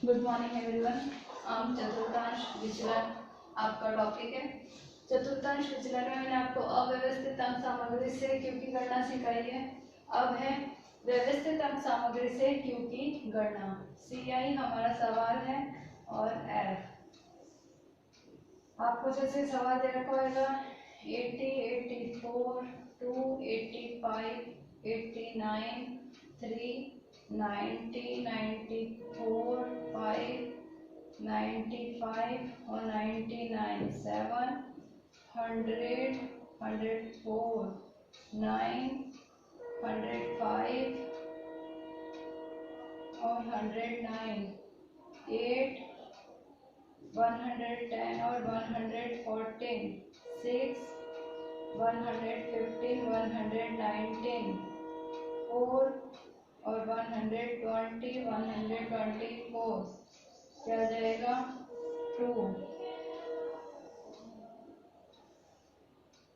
Good morning everyone. चतुर्थांश विचलन आपका टॉपिक है। चतुर्थांश विचलन में मैंने आपको अव्यवस्थित अंक सामग्री से Q की गणना सिखाई है। अब है व्यवस्थित अंक सामग्री से Q की गणना। CI हमारा सवाल है और F आपको जैसे सवाल दे रखा होगा 80, 84, 2, 85, 89, 3, 90, 94, 5, 95 और 99, 7, 100, 104, 9, 105 और 109, 8, 110 और 114, 6, 115, 119, 4 और 120, 124 क्या जाएगा 2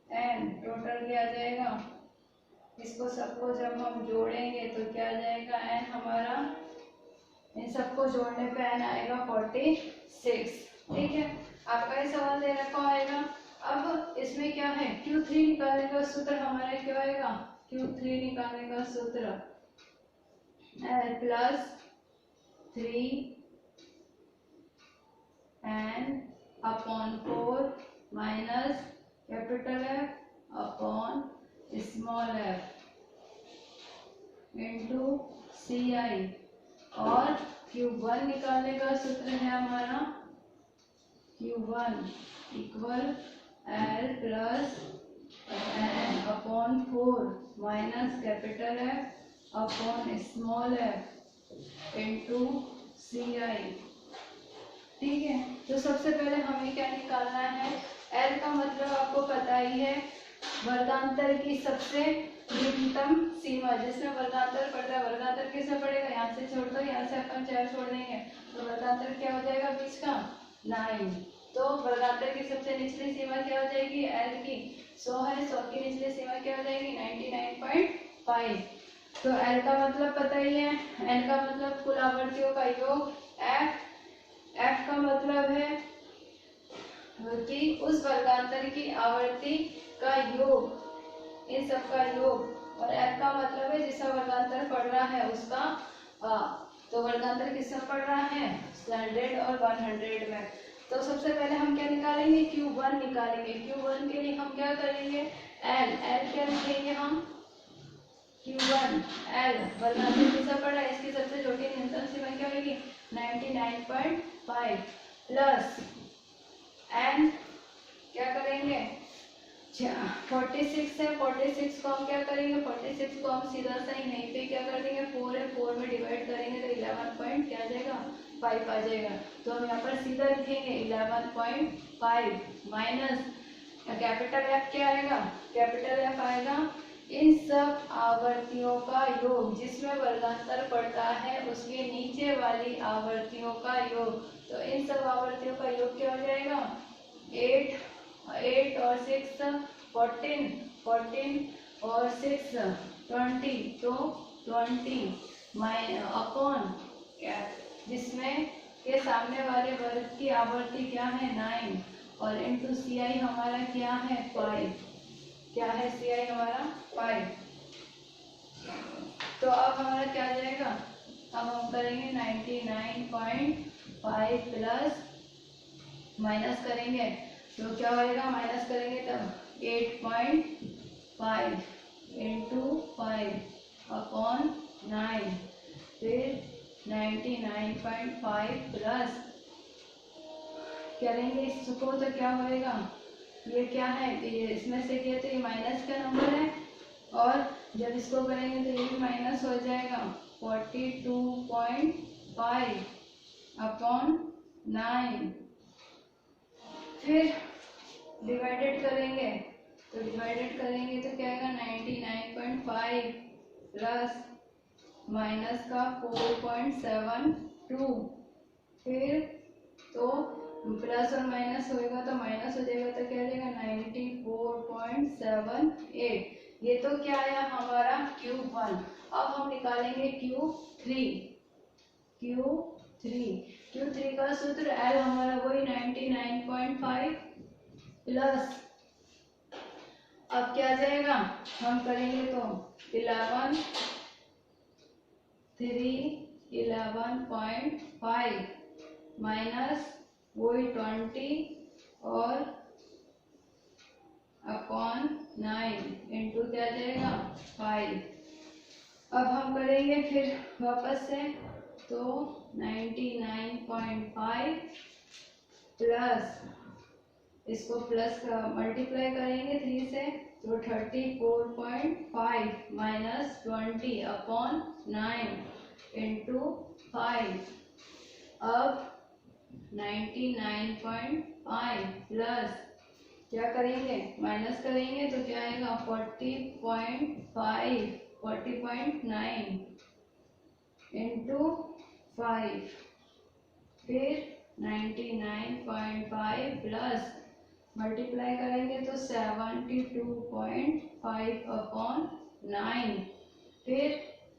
n टोटल क्या जाएगा। इसको सबको जब हम जोड़ेंगे तो क्या जाएगा n हमारा, इन सबको जोड़ने पे n आएगा 46। ठीक है, आपका ये सवाल दे रखा होगा। अब इसमें क्या है Q3 निकालने का सूत्र हमारा क्या आएगा। Q3 निकालने का सूत्र L plus 3 n upon 4 minus capital F upon small f into CI और Q1 निकालने का सूत्र है हमारा Q1 equal L plus n upon 4 minus capital F upon small f into CI। ठीक है, तो सबसे पहले हमें क्या निकालना है। L का मतलब आपको पता ही है, वर्गांतर की सबसे निम्नतम सीमा जिसमें वर्गांतर पड़ता है। वर्गांतर किसमें पड़ेगा, यहाँ से छोड़ दो, यहाँ से अपन 4 छोड़ देंगे तो वर्गांतर क्या हो जाएगा बीच का 9। तो वर्गांतर की सबसे निचली सीमा क्या हो जाएगी L की 100 है, 100 की निचली सीमा क्या हो जाएगी 99.5। तो L का मतलब पता ही है, L का मतलब कुल आवर्तियों का योग, F का मतलब है कि उस वर्गांतर की आवर्ती का योग, इन सब का योग, और F का मतलब है जिसका वर्गांतर पड़ रहा है उसका तो वर्गांतर किसमें पड़ रहा है 100 और 100 में। तो सबसे पहले हम क्या निकालेंगे Q1 निकालेंगे। Q1 के लिए हम क्या करेंगे L क्या लिखेंगे हम Q1 L वर्गांतर किसमें पड़ रहा है, इसकी सबसे छोटी न्यूनतम सीमा क्या होगी 99.5 प्लस n क्या करेंगे 46 है, 46 को हम क्या करेंगे 46 को हम सीधा सा ही नहीं पे क्या कर देंगे 4 है, 4 में डिवाइड करेंगे तो 11 पॉइंट क्या आ जाएगा 5 आ जाएगा। तो हम यहाँ पर सीधा लिखेंगे 11.5 माइनस कैपिटल F क्या आएगा, कैपिटल F आएगा इन सब आवर्तियों का योग जिसमें वर्गांतर पड़ता है उसके नीचे वाली आवर्तियों का योग। तो इन सब आवर्तियों का योग क्या हो जाएगा 8 और 6 14, 14 और 6 20, तो 20 अपॉन क्या जिसमें के सामने वाले वर्ग की आवर्ती क्या है 9 और इंटू CI हमारा क्या है 5। क्या है CI हमारा 5। तो अब हमारा क्या आ जाएगा, अब हम करेंगे 99.5 प्लस माइनस करेंगे तो क्या होएगा, माइनस करेंगे तब 8.5 इंटू 5 अपॉन 9 फिर 99.5 प्लस करेंगे इसको तो क्या होएगा, ये क्या है ये इसमें से किया तो ये माइनस का नंबर है और जब इसको करेंगे तो ये भी माइनस हो जाएगा 42.5 अपॉन 9 फिर डिवाइडेड करेंगे तो क्या आएगा 99.5 प्लस माइनस का 4.72 फिर तो प्लस और माइनस होएगा तो माइनस हो जाएगा तो क्या आ जाएगा 94.78। ये तो क्या आया हमारा Q1। अब हम निकालेंगे Q3 Q3 का सूत्र L हमारा वही 99.5 प्लस, अब क्या जाएगा, हम करेंगे तो 11 11.5 माइनस वही 20 और अपॉन 9 इंटू क्या जाएगा 5। अब हम करेंगे फिर वापस से, तो 99.5 प्लस, इसको प्लस का मल्टीप्लाई करेंगे 3 से, तो 34.5 माइनस 20 अपॉन 9 इंटू 5। अब 99.5 प्लस क्या करेंगे, माइनस करेंगे तो क्या आएगा 40.9 इंटू 5, फिर 99.5 प्लस मल्टीप्लाई करेंगे तो 72.5 अपॉन 9, फिर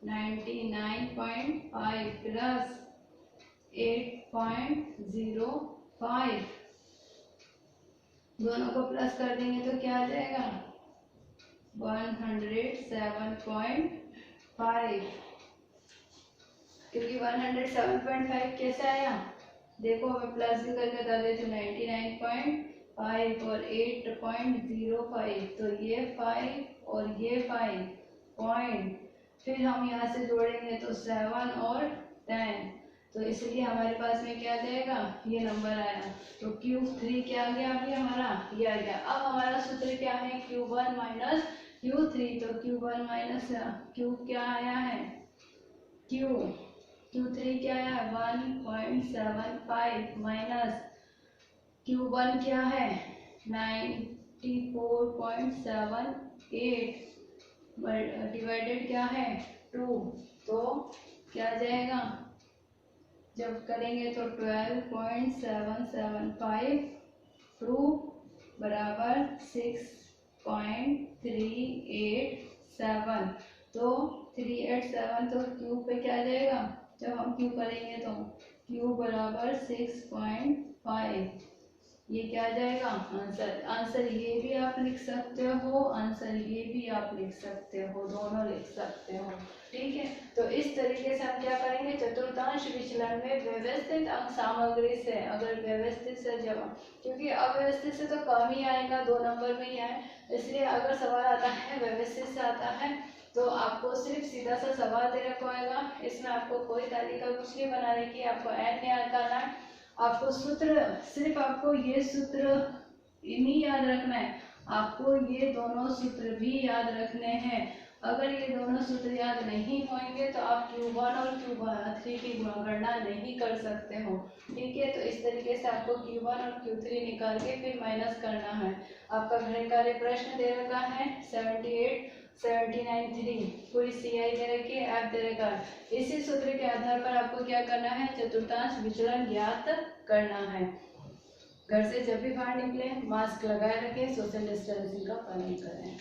99.5 प्लस 8.05, दोनों को प्लस कर देंगे तो क्या आ जाएगा 107.5, क्योंकि 107.5 कैसे आया, देखो हमें प्लस भी करके बता देते, 99.5 और 8.05, तो ये 5 और ये 5 पॉइंट, फिर हम यहाँ से जोड़ेंगे तो 7 और 10, तो इसलिए हमारे पास में क्या जाएगा, ये नंबर आया। तो Q3 क्या आ गया अभी हमारा, ये आ गया। अब हमारा सूत्र क्या है, Q1 माइनस Q3, तो Q1 माइनस Q क्या आया है, Q3 क्या है 1.75 माइनस Q1 क्या है 94.78 डिवाइडेड क्या है 2, तो क्या आ जाएगा, जब करेंगे तो 12.775 2 बराबर 6.387, तो 387, तो क्यूब पे क्या आ जाएगा, जब हम क्यूब करेंगे तो क्यूब बराबर 6.5, ये क्या आ जाएगा आंसर। आंसर ये भी आप लिख सकते हो, आंसर ये भी आप लिख सकते हो, दोनों लिख सकते हो, ठीक है। तो इस तरीके से हम क्या करेंगे, चतुर्थांश विचलन में व्यवस्थित अंक सामग्री से, अगर व्यवस्थित से जवाब, क्योंकि अव्यवस्थित से तो कम ही आएगा, 2 नंबर में ही आए, इसलिए अगर सवाल आता है व्यवस्थित से आता है तो आपको सिर्फ सीधा सा सवाल दे रखा होगा, इसमें आपको कोई तालिका कुछ नहीं बनाने की, आपको ऐड नहीं करना है, आपको सूत्र, सिर्फ आपको ये सूत्र नहीं याद रखना है, आपको ये दोनों सूत्र भी याद रखने हैं। अगर ये दोनों सूत्र याद नहीं होंगे तो आप Q1 और Q3 की गणना नहीं कर सकते हो, ठीक है। तो इस तरीके से आपको Q1 और Q3 निकाल के फिर माइनस करना है। आपका गृह कार्य प्रश्न दे रखा है 78 79 3, पूरी CI दे रखी है, F दे रखा है। इसी सूत्र के आधार पर आपको क्या करना है, चतुर्थांश विचलन ज्ञात करना है। घर से जब भी बाहर निकले मास्क लगाए रखें, सोशल डिस्टेंसिंग का पालन करें।